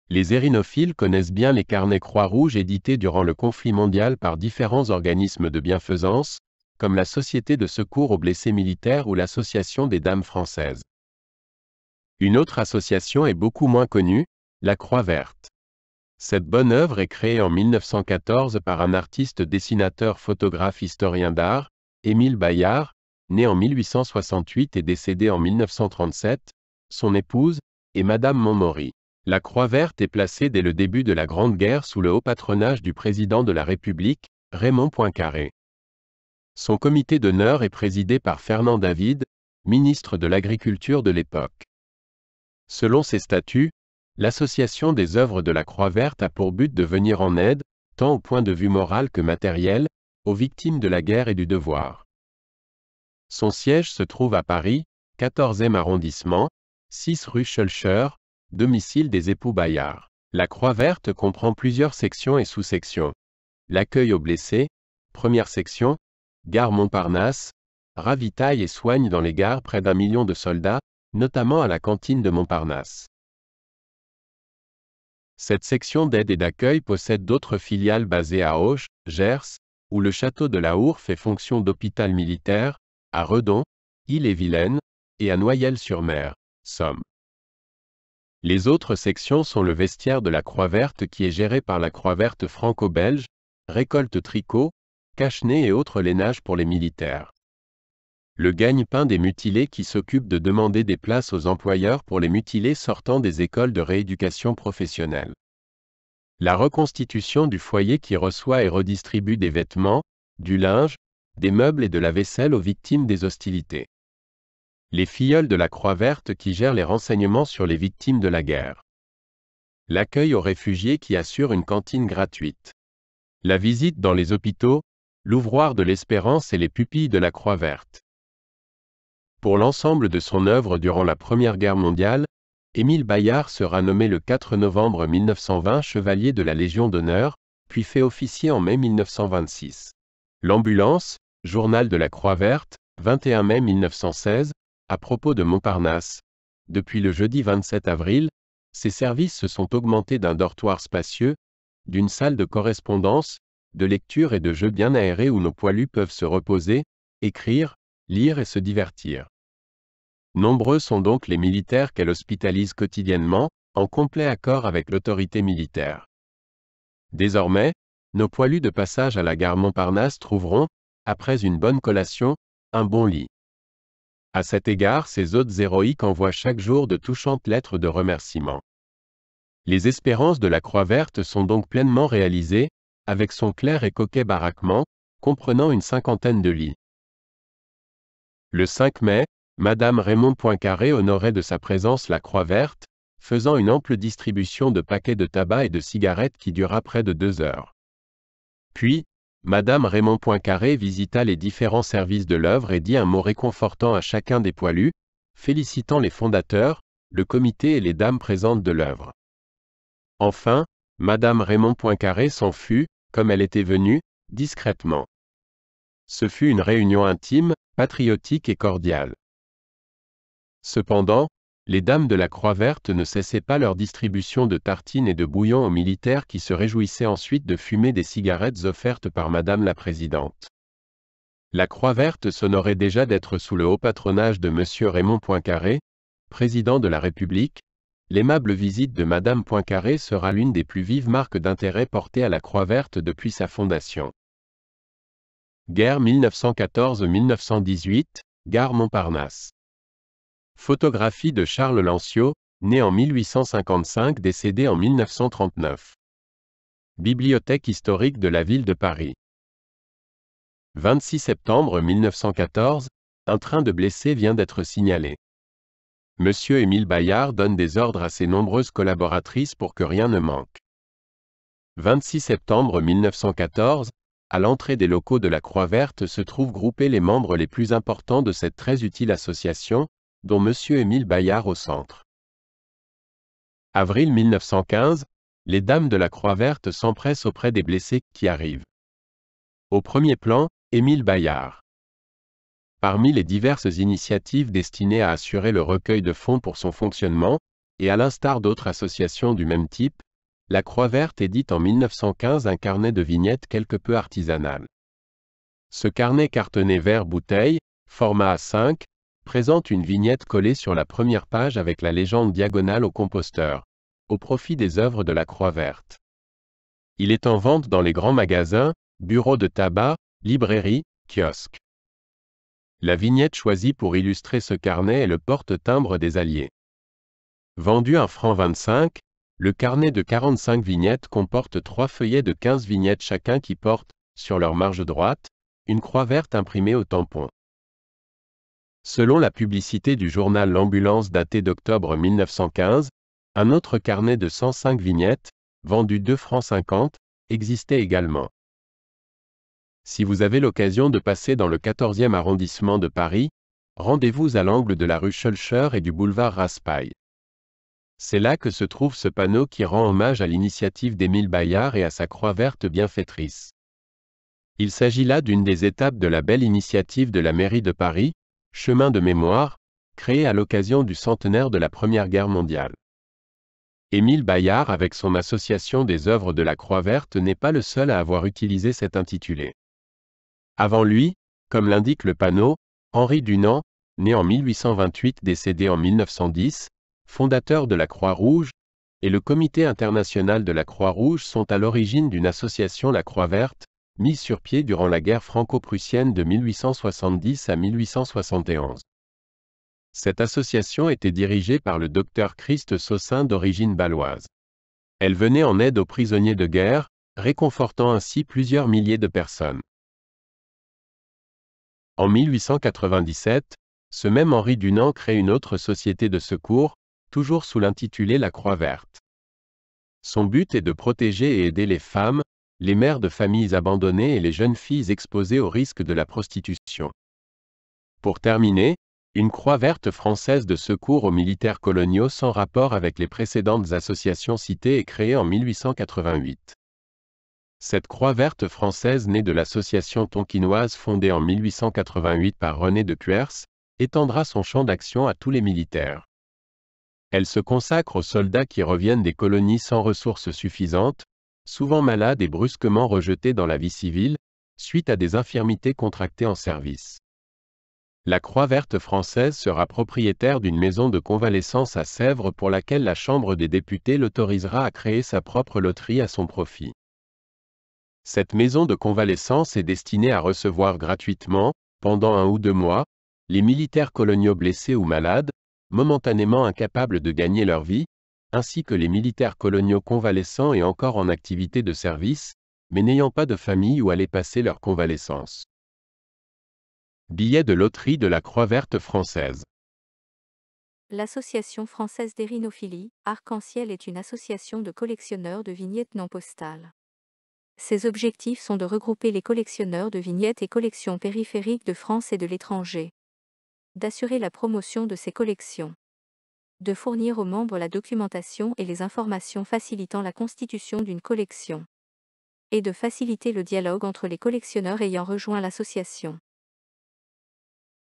Les érinophiles connaissent bien les carnets Croix-Rouge édités durant le conflit mondial par différents organismes de bienfaisance, comme la Société de secours aux blessés militaires ou l'Association des Dames françaises. Une autre association est beaucoup moins connue, la Croix verte. Cette bonne œuvre est créée en 1914 par un artiste dessinateur photographe historien d'art, Émile Bayard, né en 1868 et décédé en 1937, son épouse, et Madame Montmory. La Croix verte est placée dès le début de la Grande Guerre sous le haut patronage du président de la République, Raymond Poincaré. Son comité d'honneur est présidé par Fernand David, ministre de l'Agriculture de l'époque. Selon ses statuts, l'association des œuvres de la Croix verte a pour but de venir en aide, tant au point de vue moral que matériel, aux victimes de la guerre et du devoir. Son siège se trouve à Paris, 14e arrondissement, 6 rue Schœlcher, domicile des époux Bayard. La Croix verte comprend plusieurs sections et sous-sections. L'accueil aux blessés, première section, gare Montparnasse, ravitaille et soigne dans les gares près d'1 million de soldats, notamment à la cantine de Montparnasse. Cette section d'aide et d'accueil possède d'autres filiales basées à Auch, Gers, où le château de la Hourre fait fonction d'hôpital militaire, à Redon, Ille-et-Vilaine, et à Noyelles-sur-Mer, Somme. Les autres sections sont le vestiaire de la Croix verte qui est géré par la Croix verte franco-belge, récolte tricot, cache-nez et autres lainages pour les militaires. Le gagne-pain des mutilés qui s'occupe de demander des places aux employeurs pour les mutilés sortant des écoles de rééducation professionnelle. La reconstitution du foyer qui reçoit et redistribue des vêtements, du linge, des meubles et de la vaisselle aux victimes des hostilités. Les filleuls de la Croix verte qui gèrent les renseignements sur les victimes de la guerre. L'accueil aux réfugiés qui assure une cantine gratuite. La visite dans les hôpitaux, l'ouvroir de l'Espérance et les pupilles de la Croix verte. Pour l'ensemble de son œuvre durant la Première Guerre mondiale, Émile Bayard sera nommé le 4 novembre 1920 chevalier de la Légion d'honneur, puis fait officier en mai 1926. L'ambulance, journal de la Croix verte, 21 mai 1916, à propos de Montparnasse. Depuis le jeudi 27 avril, ses services se sont augmentés d'un dortoir spacieux, d'une salle de correspondance, de lecture et de jeux bien aérés où nos poilus peuvent se reposer, écrire, lire et se divertir. Nombreux sont donc les militaires qu'elle hospitalise quotidiennement, en complet accord avec l'autorité militaire. Désormais, nos poilus de passage à la gare Montparnasse trouveront, après une bonne collation, un bon lit. À cet égard, ces hôtes héroïques envoient chaque jour de touchantes lettres de remerciement. Les espérances de la Croix verte sont donc pleinement réalisées, avec son clair et coquet baraquement, comprenant une 50aine de lits. Le 5 mai, Madame Raymond Poincaré honorait de sa présence la Croix verte, faisant une ample distribution de paquets de tabac et de cigarettes qui dura près de 2 heures. Puis, Madame Raymond Poincaré visita les différents services de l'œuvre et dit un mot réconfortant à chacun des poilus, félicitant les fondateurs, le comité et les dames présentes de l'œuvre. Enfin, Madame Raymond Poincaré s'en fut, comme elle était venue, discrètement. Ce fut une réunion intime, patriotique et cordiale. Cependant, les dames de la Croix verte ne cessaient pas leur distribution de tartines et de bouillon aux militaires qui se réjouissaient ensuite de fumer des cigarettes offertes par Madame la Présidente. La Croix verte s'honorait déjà d'être sous le haut patronage de Monsieur Raymond Poincaré, président de la République. L'aimable visite de Madame Poincaré sera l'une des plus vives marques d'intérêt portées à la Croix verte depuis sa fondation. Guerre 1914-1918, gare Montparnasse. Photographie de Charles Lancio, né en 1855, décédé en 1939. Bibliothèque historique de la ville de Paris. 26 septembre 1914, un train de blessés vient d'être signalé. Monsieur Émile Bayard donne des ordres à ses nombreuses collaboratrices pour que rien ne manque. 26 septembre 1914, à l'entrée des locaux de la Croix verte se trouvent groupés les membres les plus importants de cette très utile association, dont Monsieur Émile Bayard au centre. Avril 1915, les dames de la Croix verte s'empressent auprès des blessés qui arrivent. Au premier plan, Émile Bayard. Parmi les diverses initiatives destinées à assurer le recueil de fonds pour son fonctionnement, et à l'instar d'autres associations du même type, la Croix Verte édite en 1915 un carnet de vignettes quelque peu artisanal. Ce carnet cartonné vert bouteille, format A5, présente une vignette collée sur la première page avec la légende diagonale au composteur, au profit des œuvres de la Croix Verte. Il est en vente dans les grands magasins, bureaux de tabac, librairies, kiosques. La vignette choisie pour illustrer ce carnet est le porte-timbre des Alliés. Vendu 1,25 franc, le carnet de 45 vignettes comporte 3 feuillets de 15 vignettes chacun qui portent, sur leur marge droite, une croix verte imprimée au tampon. Selon la publicité du journal L'Ambulance daté d'octobre 1915, un autre carnet de 105 vignettes, vendu 2,50 francs, existait également. Si vous avez l'occasion de passer dans le 14e arrondissement de Paris, rendez-vous à l'angle de la rue Schœlcher et du boulevard Raspail. C'est là que se trouve ce panneau qui rend hommage à l'initiative d'Émile Bayard et à sa croix verte bienfaitrice. Il s'agit là d'une des étapes de la belle initiative de la mairie de Paris, Chemin de mémoire, créé à l'occasion du centenaire de la Première Guerre mondiale. Émile Bayard avec son association des œuvres de la Croix Verte n'est pas le seul à avoir utilisé cet intitulé. Avant lui, comme l'indique le panneau, Henri Dunant, né en 1828 décédé en 1910, fondateur de la Croix-Rouge, et le Comité international de la Croix-Rouge sont à l'origine d'une association La Croix Verte, mise sur pied durant la guerre franco-prussienne de 1870 à 1871. Cette association était dirigée par le docteur Christ Saussin d'origine bâloise. Elle venait en aide aux prisonniers de guerre, réconfortant ainsi plusieurs milliers de personnes. En 1897, ce même Henri Dunant crée une autre société de secours, toujours sous l'intitulé La Croix Verte. Son but est de protéger et aider les femmes, les mères de familles abandonnées et les jeunes filles exposées au risque de la prostitution. Pour terminer, une Croix Verte française de secours aux militaires coloniaux sans rapport avec les précédentes associations citées est créée en 1888. Cette Croix Verte française née de l'association tonkinoise fondée en 1888 par René de Puers, étendra son champ d'action à tous les militaires. Elle se consacre aux soldats qui reviennent des colonies sans ressources suffisantes, souvent malades et brusquement rejetés dans la vie civile, suite à des infirmités contractées en service. La Croix Verte française sera propriétaire d'une maison de convalescence à Sèvres pour laquelle la Chambre des députés l'autorisera à créer sa propre loterie à son profit. Cette maison de convalescence est destinée à recevoir gratuitement, pendant 1 ou 2 mois, les militaires coloniaux blessés ou malades, momentanément incapables de gagner leur vie, ainsi que les militaires coloniaux convalescents et encore en activité de service, mais n'ayant pas de famille où aller passer leur convalescence. Billet de loterie de la Croix Verte française. L'Association française d'hérinophilie, Arc-en-Ciel est une association de collectionneurs de vignettes non postales. Ses objectifs sont de regrouper les collectionneurs de vignettes et collections périphériques de France et de l'étranger, d'assurer la promotion de ces collections, de fournir aux membres la documentation et les informations facilitant la constitution d'une collection, et de faciliter le dialogue entre les collectionneurs ayant rejoint l'association.